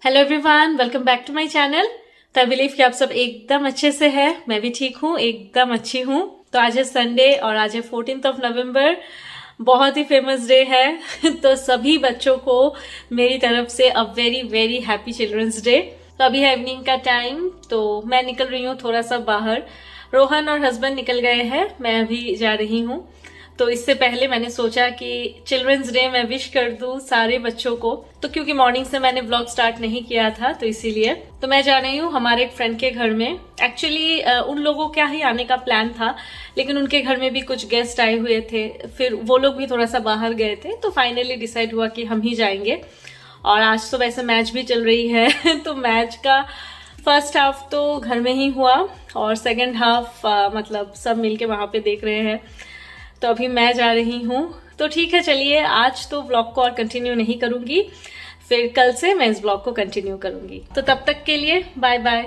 Hello everyone, welcome back to my channel. तो I believe कि आप सब एकदम अच्छे से हैं। मैं भी ठीक हूँ, एकदम अच्छी हूँ। तो आज है संडे और आज है 14th ऑफ नवंबर। बहुत ही फेमस डे है तो सभी बच्चों को मेरी तरफ से a very very happy children's day. तो अभी है इवनिंग का टाइम, तो मैं निकल रही हूँ थोड़ा सा बाहर। रोहन और हस्बैंड निकल गए हैं, मैं अभी जा रही हूँ। तो इससे पहले मैंने सोचा कि चिल्ड्रंस डे मैं विश कर दूं सारे बच्चों को। तो क्योंकि मॉर्निंग से मैंने ब्लॉग स्टार्ट नहीं किया था तो इसीलिए तो मैं जा रही हूँ हमारे एक फ्रेंड के घर में। एक्चुअली उन लोगों का ही आने का प्लान था, लेकिन उनके घर में भी कुछ गेस्ट आए हुए थे, फिर वो लोग भी थोड़ा सा बाहर गए थे, तो फाइनली डिसाइड हुआ कि हम ही जाएंगे। और आज तो वैसे मैच भी चल रही है तो मैच का फर्स्ट हाफ तो घर में ही हुआ और सेकेंड हाफ मतलब सब मिलके वहां पे देख रहे हैं। तो अभी मैं जा रही हूँ। तो ठीक है, चलिए आज तो व्लॉग को और कंटिन्यू नहीं करूंगी, फिर कल से मैं इस व्लॉग को कंटिन्यू करूंगी। तो तब तक के लिए bye bye.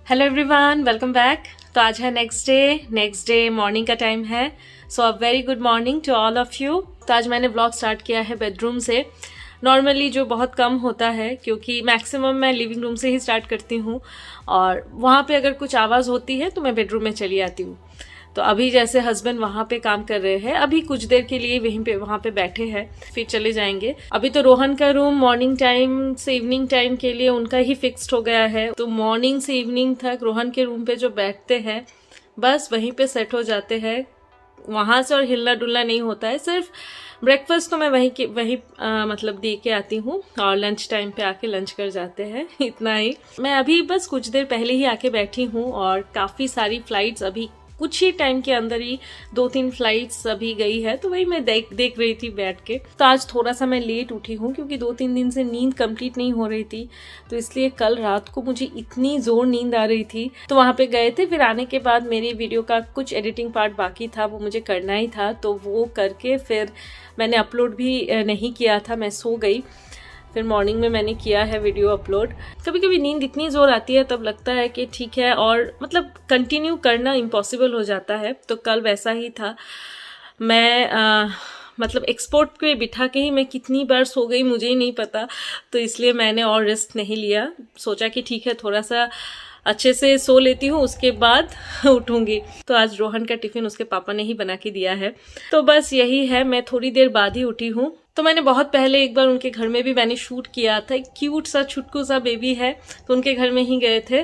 Hello everyone, welcome back. तो आज है नेक्स्ट डे मॉर्निंग का टाइम है। So a very good morning to all of you. तो आज मैंने व्लॉग स्टार्ट किया है बेडरूम से। नॉर्मली जो बहुत कम होता है, क्योंकि मैक्सिमम मैं लिविंग रूम से ही स्टार्ट करती हूँ और वहाँ पे अगर कुछ आवाज़ होती है तो मैं बेडरूम में चली आती हूँ। तो अभी जैसे हस्बैंड वहां पे काम कर रहे हैं, अभी कुछ देर के लिए वहां पे बैठे हैं, फिर चले जाएंगे। अभी तो रोहन का रूम मॉर्निंग टाइम से इवनिंग टाइम के लिए उनका ही फिक्स्ड हो गया है। तो मॉर्निंग से इवनिंग तक रोहन के रूम पे जो बैठते हैं बस वहीं पे सेट हो जाते हैं। वहां से और हिलना डुलना नहीं होता है। सिर्फ ब्रेकफास्ट तो मैं वही मतलब दे के आती हूँ और लंच टाइम पे आके लंच कर जाते हैं इतना ही। मैं अभी बस कुछ देर पहले ही आके बैठी हूँ और काफी सारी फ्लाइट्स अभी कुछ ही टाइम के अंदर ही 2-3 फ्लाइट्स अभी गई है, तो वही मैं देख रही थी बैठ के। तो आज थोड़ा सा मैं लेट उठी हूँ क्योंकि 2-3 दिन से नींद कंप्लीट नहीं हो रही थी, तो इसलिए कल रात को मुझे इतनी जोर नींद आ रही थी। तो वहां पे गए थे, फिर आने के बाद मेरी वीडियो का कुछ एडिटिंग पार्ट बाकी था, वो मुझे करना ही था, तो वो करके फिर मैंने अपलोड भी नहीं किया था, मैं सो गई। फिर मॉर्निंग में मैंने किया है वीडियो अपलोड। कभी कभी नींद इतनी जोर आती है तब लगता है कि ठीक है, और मतलब कंटिन्यू करना इम्पॉसिबल हो जाता है। तो कल वैसा ही था। मैं मतलब एक्सपोर्ट पे बिठा के ही मैं कितनी बार सो गई मुझे ही नहीं पता, तो इसलिए मैंने और रेस्ट नहीं लिया। सोचा कि ठीक है, थोड़ा सा अच्छे से सो लेती हूँ, उसके बाद उठूंगी। तो आज रोहन का टिफिन उसके पापा ने ही बना के दिया है, तो बस यही है। मैं थोड़ी देर बाद ही उठी हूँ। तो मैंने बहुत पहले एक बार उनके घर में भी मैंने शूट किया था। एक क्यूट सा छुटकू सा बेबी है, तो उनके घर में ही गए थे।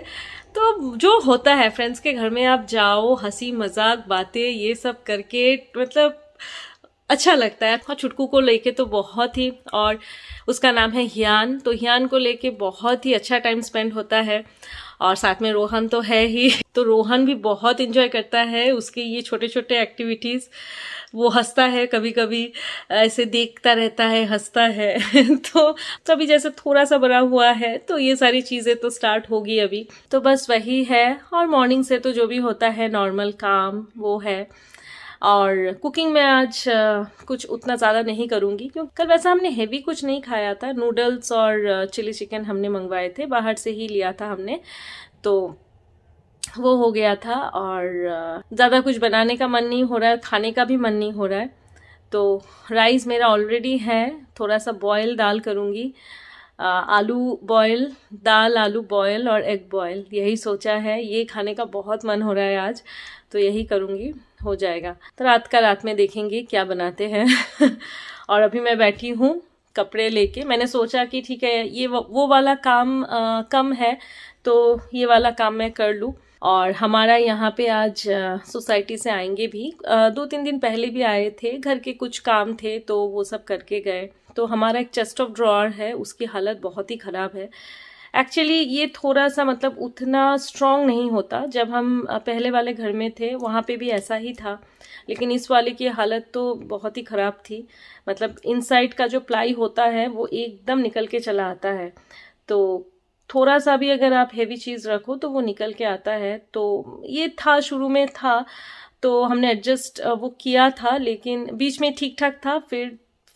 तो जो होता है फ्रेंड्स के घर में आप जाओ, हंसी मजाक बातें ये सब करके मतलब अच्छा लगता है। और छुटकू को लेके तो बहुत ही, और उसका नाम है हियान, तो हियान को लेके बहुत ही अच्छा टाइम स्पेंड होता है। और साथ में रोहन तो है ही, तो रोहन भी बहुत इंजॉय करता है उसके ये छोटे छोटे एक्टिविटीज। वो हंसता है, कभी कभी ऐसे देखता रहता है, हंसता है तो अभी जैसे थोड़ा सा बड़ा हुआ है तो ये सारी चीजें तो स्टार्ट होगी अभी। तो बस वही है। और मॉर्निंग से तो जो भी होता है नॉर्मल काम वो है। और कुकिंग में आज कुछ उतना ज़्यादा नहीं करूँगी, क्योंकि कल वैसा हमने हेवी कुछ नहीं खाया था। नूडल्स और चिली चिकन हमने मंगवाए थे, बाहर से ही लिया था हमने, तो वो हो गया था। और ज़्यादा कुछ बनाने का मन नहीं हो रहा है, खाने का भी मन नहीं हो रहा है। तो राइस मेरा ऑलरेडी है, थोड़ा सा बॉयल दाल करूँगी। आलू बॉयल, दाल आलू बॉयल और एग बॉयल, यही सोचा है। ये खाने का बहुत मन हो रहा है आज, तो यही करूँगी, हो जाएगा। तो रात में देखेंगे क्या बनाते हैं और अभी मैं बैठी हूँ कपड़े लेके। मैंने सोचा कि ठीक है, ये वो वाला काम कम है, तो ये वाला काम मैं कर लूँ। और हमारा यहाँ पे आज सोसाइटी से आएंगे भी, 2-3 दिन पहले भी आए थे, घर के कुछ काम थे तो वो सब करके गए। तो हमारा एक चेस्ट ऑफ ड्रॉअर है, उसकी हालत बहुत ही ख़राब है। एक्चुअली ये थोड़ा सा मतलब उतना स्ट्रॉन्ग नहीं होता। जब हम पहले वाले घर में थे वहाँ पे भी ऐसा ही था, लेकिन इस वाले की हालत तो बहुत ही ख़राब थी। मतलब इनसाइड का जो प्लाई होता है वो एकदम निकल के चला आता है, तो थोड़ा सा भी अगर आप हेवी चीज़ रखो तो वो निकल के आता है। तो ये था, शुरू में था, तो हमने एडजस्ट वो किया था, लेकिन बीच में ठीक ठाक था।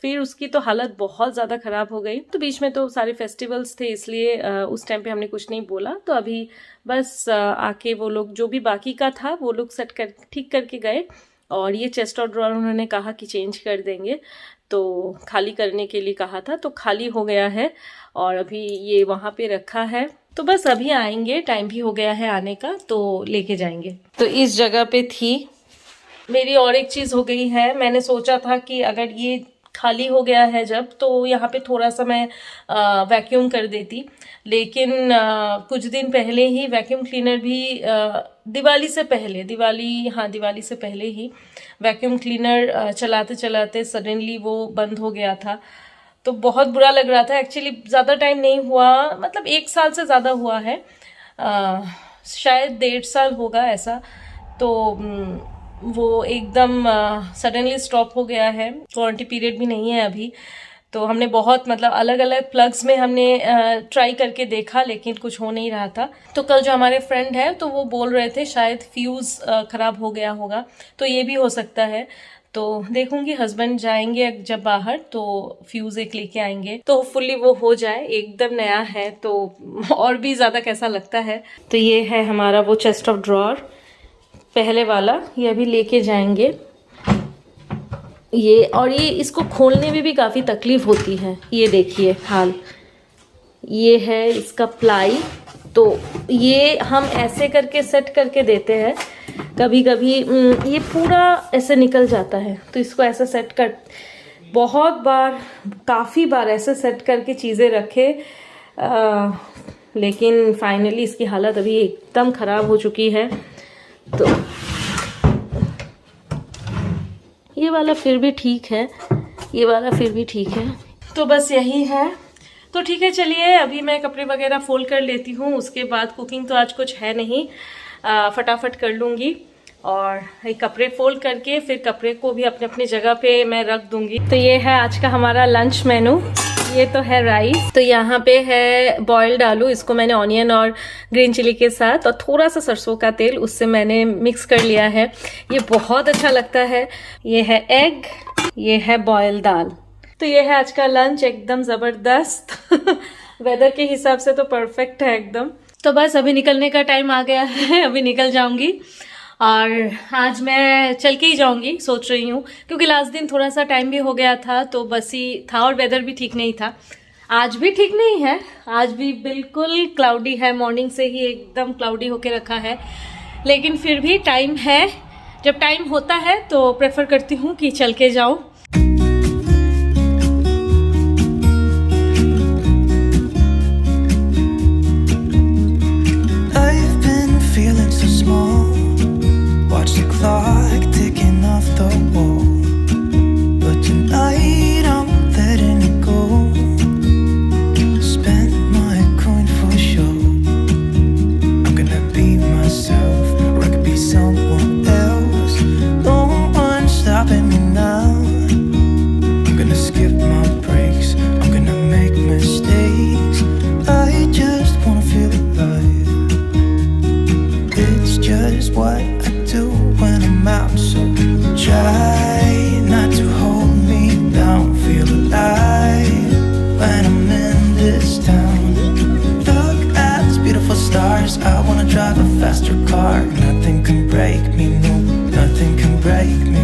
फिर उसकी तो हालत बहुत ज़्यादा ख़राब हो गई। तो बीच में तो सारे फेस्टिवल्स थे, इसलिए उस टाइम पे हमने कुछ नहीं बोला। तो अभी बस आके वो लोग जो भी बाकी का था वो लोग ठीक करके गए। और ये चेस्ट और ड्रॉअर उन्होंने कहा कि चेंज कर देंगे, तो खाली करने के लिए कहा था, तो खाली हो गया है और अभी ये वहाँ पे रखा है। तो बस अभी आएंगे, टाइम भी हो गया है आने का, तो लेके जाएंगे। तो इस जगह पे थी मेरी और एक चीज़ हो गई है। मैंने सोचा था कि अगर ये खाली हो गया है जब, तो यहाँ पे थोड़ा सा मैं वैक्यूम कर देती, लेकिन कुछ दिन पहले ही वैक्यूम क्लीनर भी दिवाली से पहले ही वैक्यूम क्लीनर चलाते चलाते सडनली वो बंद हो गया था। तो बहुत बुरा लग रहा था। एक्चुअली ज़्यादा टाइम नहीं हुआ, मतलब 1 साल से ज़्यादा हुआ है, शायद 1.5 साल होगा ऐसा। तो वो एकदम सडनली स्टॉप हो गया है। वारंटी पीरियड भी नहीं है अभी। तो हमने बहुत मतलब अलग अलग प्लग्स में हमने ट्राई करके देखा, लेकिन कुछ हो नहीं रहा था। तो कल जो हमारे फ्रेंड है तो वो बोल रहे थे शायद फ्यूज़ ख़राब हो गया होगा, तो ये भी हो सकता है। तो देखूंगी, हस्बैंड जाएंगे जब बाहर तो फ्यूज़ एक लेके आएंगे, तो होपफुली वो हो जाए। एकदम नया है तो और भी ज़्यादा कैसा लगता है। तो ये है हमारा वो चेस्ट ऑफ ड्रॉर पहले वाला, ये अभी लेके जाएंगे ये। और ये इसको खोलने में भी काफ़ी तकलीफ होती है। ये देखिए हाल, ये है इसका प्लाई। तो ये हम ऐसे करके सेट करके देते हैं, कभी कभी ये पूरा ऐसे निकल जाता है, तो इसको ऐसे सेट कर, बहुत बार काफ़ी बार ऐसे सेट करके चीज़ें रखे, लेकिन फाइनली इसकी हालत अभी एकदम ख़राब हो चुकी है। तो ये वाला फिर भी ठीक है, ये वाला फिर भी ठीक है। तो बस यही है। तो ठीक है, चलिए अभी मैं कपड़े वगैरह फोल्ड कर लेती हूँ, उसके बाद कुकिंग तो आज कुछ है नहीं, फटाफट कर लूँगी और ये कपड़े फोल्ड करके फिर कपड़े को भी अपने अपनी जगह पे मैं रख दूँगी। तो ये है आज का हमारा लंच मेनू। ये तो है राइस, तो यहाँ पे है बॉइल्ड आलू, इसको मैंने ऑनियन और ग्रीन चिली के साथ और थोड़ा सा सरसों का तेल उससे मैंने मिक्स कर लिया है। ये बहुत अच्छा लगता है। ये है एग, ये है बॉइल्ड दाल। तो ये है आज का लंच, एकदम ज़बरदस्त वेदर के हिसाब से तो परफेक्ट है एकदम। तो बस अभी निकलने का टाइम आ गया है, अभी निकल जाऊंगी और आज मैं चल के ही जाऊंगी सोच रही हूँ, क्योंकि लास्ट दिन थोड़ा सा टाइम भी हो गया था तो बस ही था और वेदर भी ठीक नहीं था। आज भी ठीक नहीं है, आज भी बिल्कुल क्लाउडी है, मॉर्निंग से ही एकदम क्लाउडी होके रखा है, लेकिन फिर भी टाइम है। जब टाइम होता है तो प्रेफर करती हूँ कि चल के जाऊँ। Clock ticking off the wall, but tonight I'm letting it go. Spend my coin for sure. I'm gonna be myself, or I could be someone else. No one's stopping me now. I'm gonna skip my breaks, I'm gonna make mistakes. I just wanna feel alive. It's just what I do when I'm out, so try not to hold me down. Feel alive when I'm in this town. Look at these beautiful stars, I wanna drive a faster car. Nothing can break me, no, nothing can break me.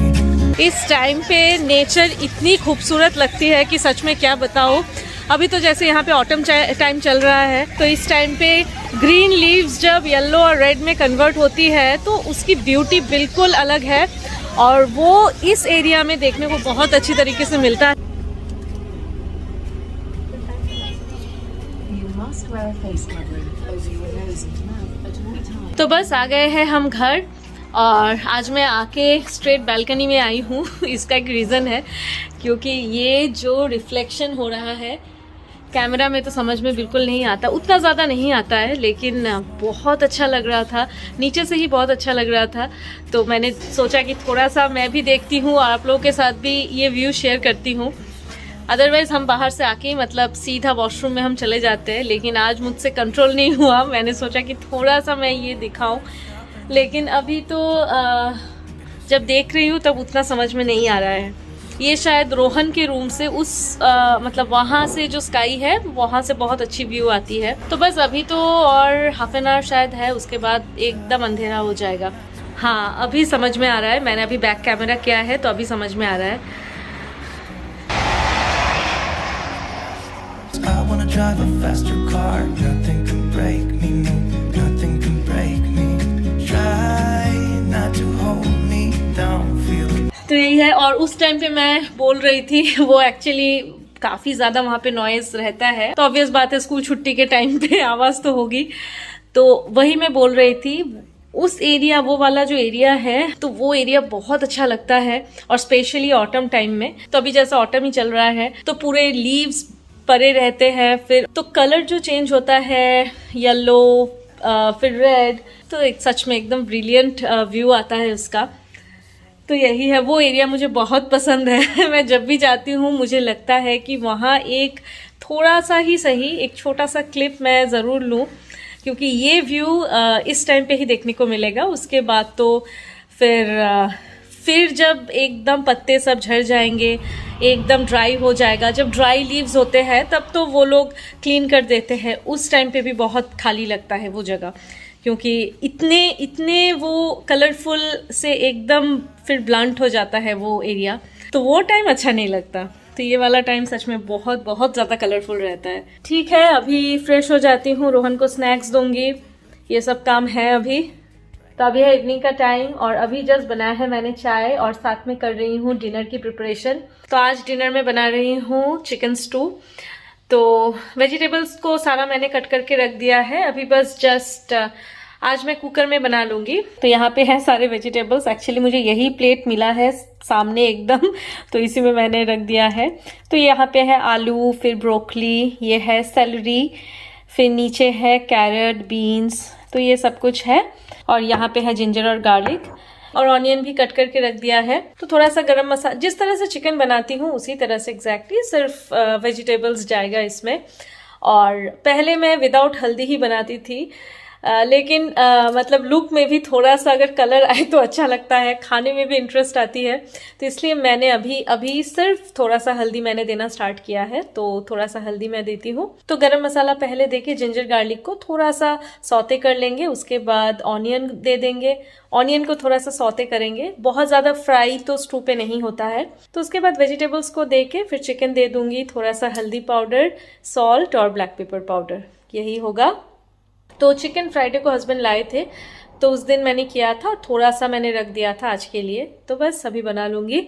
इस time पे nature इतनी खूबसूरत लगती है कि सच में क्या बताऊँ। अभी तो जैसे यहाँ पे ऑटम टाइम चल रहा है, तो इस टाइम पे ग्रीन लीव्स जब येलो और रेड में कन्वर्ट होती है तो उसकी ब्यूटी बिल्कुल अलग है, और वो इस एरिया में देखने को बहुत अच्छी तरीके से मिलता है। तो बस आ गए हैं हम घर, और आज मैं आके स्ट्रेट बालकनी में आई हूँ। इसका एक रीज़न है, क्योंकि ये जो रिफ्लेक्शन हो रहा है कैमरा में तो समझ में बिल्कुल नहीं आता, उतना ज़्यादा नहीं आता है, लेकिन बहुत अच्छा लग रहा था, नीचे से ही बहुत अच्छा लग रहा था। तो मैंने सोचा कि थोड़ा सा मैं भी देखती हूँ और आप लोगों के साथ भी ये व्यू शेयर करती हूँ। अदरवाइज़ हम बाहर से आके ही मतलब सीधा वॉशरूम में हम चले जाते हैं, लेकिन आज मुझसे कंट्रोल नहीं हुआ, मैंने सोचा कि थोड़ा सा मैं ये दिखाऊँ। लेकिन अभी तो जब देख रही हूँ तब उतना समझ में नहीं आ रहा है। ये शायद रोहन के रूम से उस मतलब वहाँ से जो स्काई है वहाँ से बहुत अच्छी व्यू आती है। तो बस अभी तो और हाफ एन आवर शायद है, उसके बाद एकदम अंधेरा हो जाएगा। हाँ, अभी समझ में आ रहा है, मैंने अभी बैक कैमरा किया है तो अभी समझ में आ रहा है। wanna drive a faster car. Nothing can break me, no, nothing can break me. Try not to hold me down, feel it. तो यही है। और उस टाइम पे मैं बोल रही थी वो एक्चुअली काफी ज्यादा वहां पे नॉइज रहता है, तो ऑब्वियस बात है स्कूल छुट्टी के टाइम पे आवाज तो होगी। तो वही मैं बोल रही थी, उस एरिया, वो वाला जो एरिया है, तो वो एरिया बहुत अच्छा लगता है, और स्पेशली ऑटम टाइम में। तो अभी जैसा ऑटम ही चल रहा है तो पूरे लीव्स परे रहते हैं, फिर तो कलर जो चेंज होता है, येलो फिर रेड, तो एक सच में एकदम ब्रिलियंट व्यू आता है उसका। तो यही है, वो एरिया मुझे बहुत पसंद है। मैं जब भी जाती हूँ मुझे लगता है कि वहाँ एक थोड़ा सा ही सही एक छोटा सा क्लिप मैं ज़रूर लूँ, क्योंकि ये व्यू इस टाइम पे ही देखने को मिलेगा। उसके बाद तो फिर जब एकदम पत्ते सब झड़ जाएंगे, एकदम ड्राई हो जाएगा, जब ड्राई लीव्स होते हैं तब तो वो लोग क्लीन कर देते हैं। उस टाइम पे भी बहुत खाली लगता है वो जगह, क्योंकि इतने वो कलरफुल से एकदम फिर ब्लंट हो जाता है वो एरिया, तो वो टाइम अच्छा नहीं लगता। तो ये वाला टाइम सच में बहुत बहुत ज़्यादा कलरफुल रहता है। ठीक है, अभी फ्रेश हो जाती हूँ, रोहन को स्नैक्स दूंगी, ये सब काम है अभी। तो अभी है इवनिंग का टाइम, और अभी जस्ट बनाया है मैंने चाय, और साथ में कर रही हूँ डिनर की प्रिपरेशन। तो आज डिनर में बना रही हूँ चिकन स्टू। तो वेजिटेबल्स को सारा मैंने कट करके रख दिया है, अभी बस जस्ट आज मैं कुकर में बना लूंगी। तो यहाँ पे है सारे वेजिटेबल्स, एक्चुअली मुझे यही प्लेट मिला है सामने एकदम, तो इसी में मैंने रख दिया है। तो यहाँ पे है आलू, फिर ब्रोकली, ये है सेलरी, फिर नीचे है कैरेट, बीन्स, तो ये सब कुछ है। और यहाँ पे है जिंजर और गार्लिक, और ऑनियन भी कट करके रख दिया है। तो थोड़ा सा गरम मसाला, जिस तरह से चिकन बनाती हूँ उसी तरह से एग्जैक्टली, सिर्फ वेजिटेबल्स जाएगा इसमें। और पहले मैं विदाउट हल्दी ही बनाती थी, लेकिन मतलब लुक में भी थोड़ा सा अगर कलर आए तो अच्छा लगता है, खाने में भी इंटरेस्ट आती है। तो इसलिए मैंने अभी सिर्फ थोड़ा सा हल्दी मैंने देना स्टार्ट किया है, तो थोड़ा सा हल्दी मैं देती हूँ। तो गरम मसाला पहले देके जिंजर गार्लिक को थोड़ा सा सौते कर लेंगे, उसके बाद ऑनियन दे देंगे, ऑनियन को थोड़ा सा सौते करेंगे, बहुत ज़्यादा फ्राई तो स्टू पे नहीं होता है। तो उसके बाद वेजिटेबल्स को दे के फिर चिकन दे दूंगी, थोड़ा सा हल्दी पाउडर, सॉल्ट और ब्लैक पेपर पाउडर, यही होगा। तो चिकन फ्राइडे को हस्बैंड लाए थे, तो उस दिन मैंने किया था, और थोड़ा सा मैंने रख दिया था आज के लिए। तो बस अभी बना लूंगी।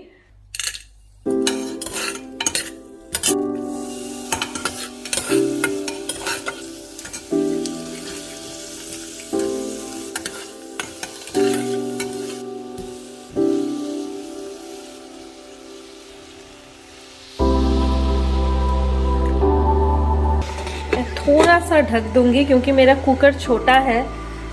थोड़ा सा ढक दूंगी क्योंकि मेरा कुकर छोटा है,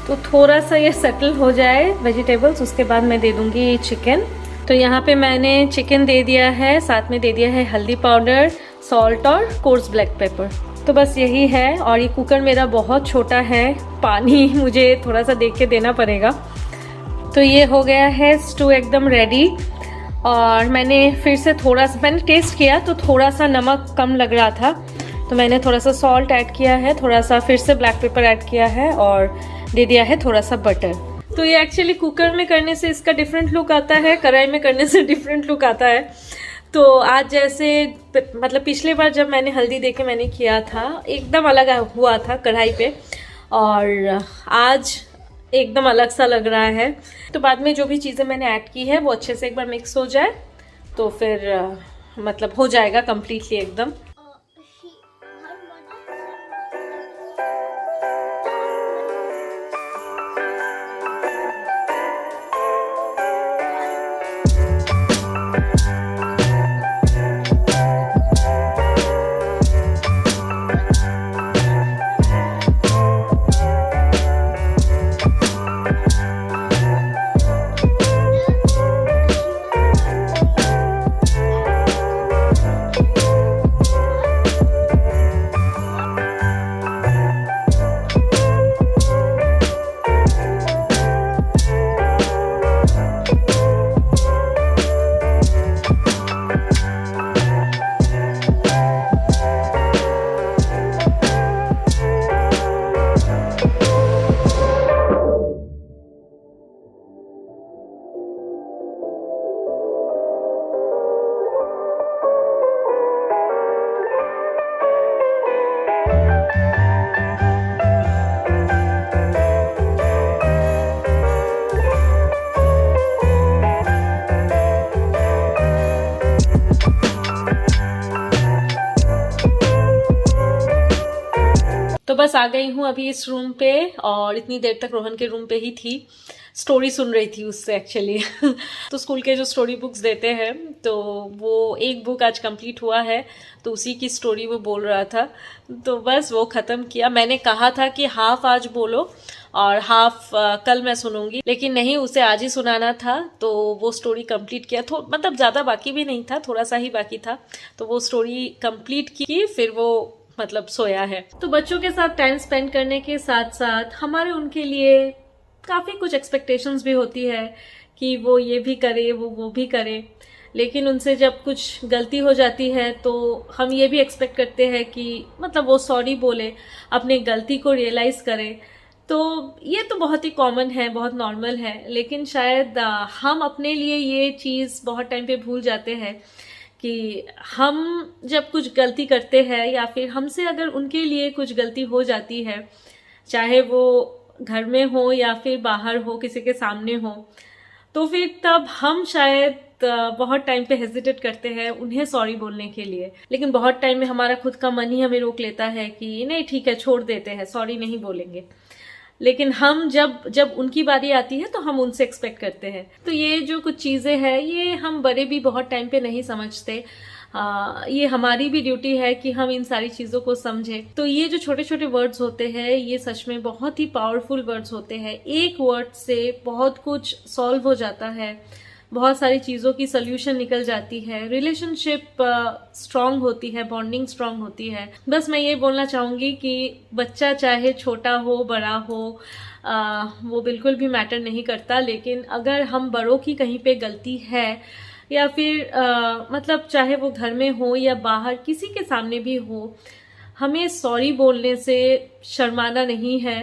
तो थोड़ा सा ये सेटल हो जाए वेजिटेबल्स, उसके बाद मैं दे दूंगी चिकन। तो यहाँ पे मैंने चिकन दे दिया है, साथ में दे दिया है हल्दी पाउडर, सॉल्ट और कोर्स ब्लैक पेपर। तो बस यही है, और ये कुकर मेरा बहुत छोटा है, पानी मुझे थोड़ा सा देख के देना पड़ेगा। तो ये हो गया है स्टू एकदम रेडी। और मैंने फिर से थोड़ा सा मैंने टेस्ट किया तो थोड़ा सा नमक कम लग रहा था, तो मैंने थोड़ा सा सॉल्ट ऐड किया है, थोड़ा सा फिर से ब्लैक पेपर ऐड किया है, और दे दिया है थोड़ा सा बटर। तो ये एक्चुअली कुकर में करने से इसका डिफरेंट लुक आता है, कढ़ाई में करने से डिफरेंट लुक आता है। तो आज जैसे मतलब पिछले बार जब मैंने हल्दी देके मैंने किया था एकदम अलग हुआ था कढ़ाई पे, और आज एकदम अलग सा लग रहा है। तो बाद में जो भी चीज़ें मैंने ऐड की है वो अच्छे से एक बार मिक्स हो जाए तो फिर मतलब हो जाएगा कम्प्लीटली एकदम। तो बस आ गई हूँ अभी इस रूम पे, और इतनी देर तक रोहन के रूम पे ही थी, स्टोरी सुन रही थी उससे एक्चुअली। तो स्कूल के जो स्टोरी बुक्स देते हैं, तो वो एक बुक आज कंप्लीट हुआ है, तो उसी की स्टोरी वो बोल रहा था, तो बस वो ख़त्म किया। मैंने कहा था कि हाफ आज बोलो और हाफ कल मैं सुनूंगी, लेकिन नहीं, उसे आज ही सुनाना था, तो वो स्टोरी कंप्लीट किया। मतलब ज़्यादा बाकी भी नहीं था, थोड़ा सा ही बाकी था, तो वो स्टोरी कंप्लीट की, फिर वो मतलब सोया है। तो बच्चों के साथ टाइम स्पेंड करने के साथ साथ हमारे उनके लिए काफ़ी कुछ एक्सपेक्टेशंस भी होती है कि वो ये भी करे, वो भी करे, लेकिन उनसे जब कुछ गलती हो जाती है तो हम ये भी एक्सपेक्ट करते हैं कि मतलब वो सॉरी बोले, अपने गलती को रियलाइज़ करे। तो ये तो बहुत ही कॉमन है, बहुत नॉर्मल है, लेकिन शायद हम अपने लिए ये चीज़ बहुत टाइम पे भूल जाते हैं कि हम जब कुछ गलती करते हैं या फिर हमसे अगर उनके लिए कुछ गलती हो जाती है, चाहे वो घर में हो या फिर बाहर हो, किसी के सामने हो, तो फिर तब हम शायद बहुत टाइम पे हेजिटेट करते हैं उन्हें सॉरी बोलने के लिए, लेकिन बहुत टाइम में हमारा खुद का मन ही हमें रोक लेता है कि नहीं ठीक है, छोड़ देते हैं, सॉरी नहीं बोलेंगे। लेकिन हम जब उनकी बारी आती है तो हम उनसे एक्सपेक्ट करते हैं। तो ये जो कुछ चीज़ें हैं, ये हम बड़े भी बहुत टाइम पे नहीं समझते। ये हमारी भी ड्यूटी है कि हम इन सारी चीज़ों को समझें। तो ये जो छोटे छोटे वर्ड्स होते हैं, ये सच में बहुत ही पावरफुल वर्ड्स होते हैं। एक वर्ड से बहुत कुछ सॉल्व हो जाता है, बहुत सारी चीज़ों की सोल्यूशन निकल जाती है, रिलेशनशिप स्ट्रांग होती है, बॉन्डिंग स्ट्रांग होती है। बस मैं ये बोलना चाहूँगी कि बच्चा चाहे छोटा हो बड़ा हो, वो बिल्कुल भी मैटर नहीं करता, लेकिन अगर हम बड़ों की कहीं पे गलती है या फिर मतलब चाहे वो घर में हो या बाहर किसी के सामने भी हो, हमें सॉरी बोलने से शर्माना नहीं है।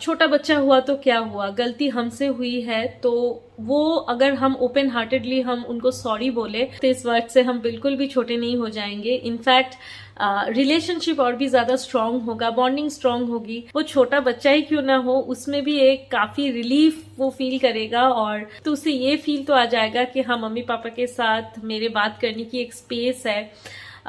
छोटा बच्चा हुआ तो क्या हुआ, गलती हमसे हुई है, तो वो अगर हम ओपन हार्टेडली हम उनको सॉरी बोले तो इस वर्ड से हम बिल्कुल भी छोटे नहीं हो जाएंगे। इनफैक्ट रिलेशनशिप और भी ज्यादा स्ट्रांग होगा, बॉन्डिंग स्ट्रांग होगी। वो छोटा बच्चा ही क्यों ना हो, उसमें भी एक काफी रिलीफ वो फील करेगा, और तो उसे ये फील तो आ जाएगा कि हाँ, मम्मी पापा के साथ मेरे बात करने की एक स्पेस है।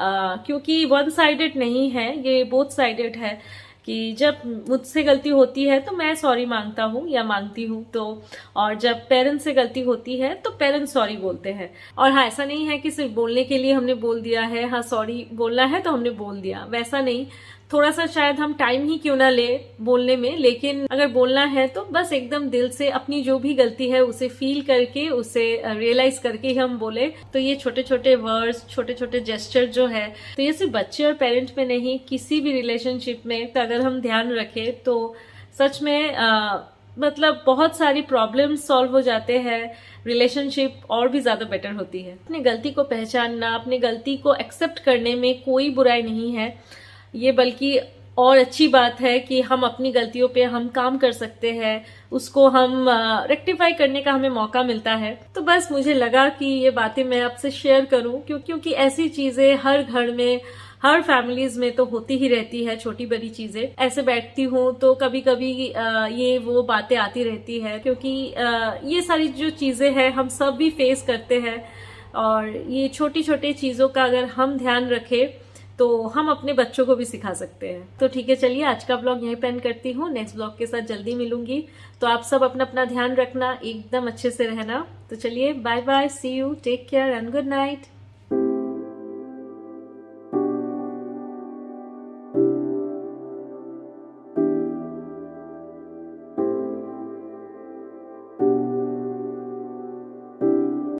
क्योंकि वन साइडेड नहीं है, ये बोथ साइडेड है कि जब मुझसे गलती होती है तो मैं सॉरी मांगता हूँ या मांगती हूँ, तो और जब पेरेंट्स से गलती होती है तो पेरेंट्स सॉरी बोलते हैं। और हाँ, ऐसा नहीं है कि सिर्फ बोलने के लिए हमने बोल दिया है, हाँ सॉरी बोलना है तो हमने बोल दिया, वैसा नहीं। थोड़ा सा शायद हम टाइम ही क्यों ना ले बोलने में, लेकिन अगर बोलना है तो बस एकदम दिल से अपनी जो भी गलती है उसे फील करके, उसे रियलाइज करके ही हम बोले। तो ये छोटे छोटे वर्ड्स, छोटे छोटे जेस्चर जो है, तो ये सिर्फ बच्चे और पेरेंट में नहीं, किसी भी रिलेशनशिप में तो अगर हम ध्यान रखें तो सच में मतलब बहुत सारी प्रॉब्लम्स सॉल्व हो जाते हैं, रिलेशनशिप और भी ज्यादा बेटर होती है। अपनी गलती को पहचानना, अपनी गलती को एक्सेप्ट करने में कोई बुराई नहीं है, ये बल्कि और अच्छी बात है कि हम अपनी गलतियों पे हम काम कर सकते हैं, उसको हम रेक्टिफाई करने का हमें मौका मिलता है। तो बस मुझे लगा कि ये बातें मैं आपसे शेयर करूं, क्योंकि ऐसी चीजें हर घर में, हर फैमिलीज में तो होती ही रहती है, छोटी बड़ी चीजें। ऐसे बैठती हूँ तो कभी कभी ये वो बातें आती रहती है, क्योंकि ये सारी जो चीजें हैं हम सब भी फेस करते हैं, और ये छोटी छोटी चीजों का अगर हम ध्यान रखें तो हम अपने बच्चों को भी सिखा सकते हैं। तो ठीक है, चलिए आज का ब्लॉग यहीं पे एंड करती हूँ, नेक्स्ट ब्लॉग के साथ जल्दी मिलूंगी। तो आप सब अपना अपना ध्यान रखना, एकदम अच्छे से रहना। तो चलिए, bye bye, see you, take care and good night.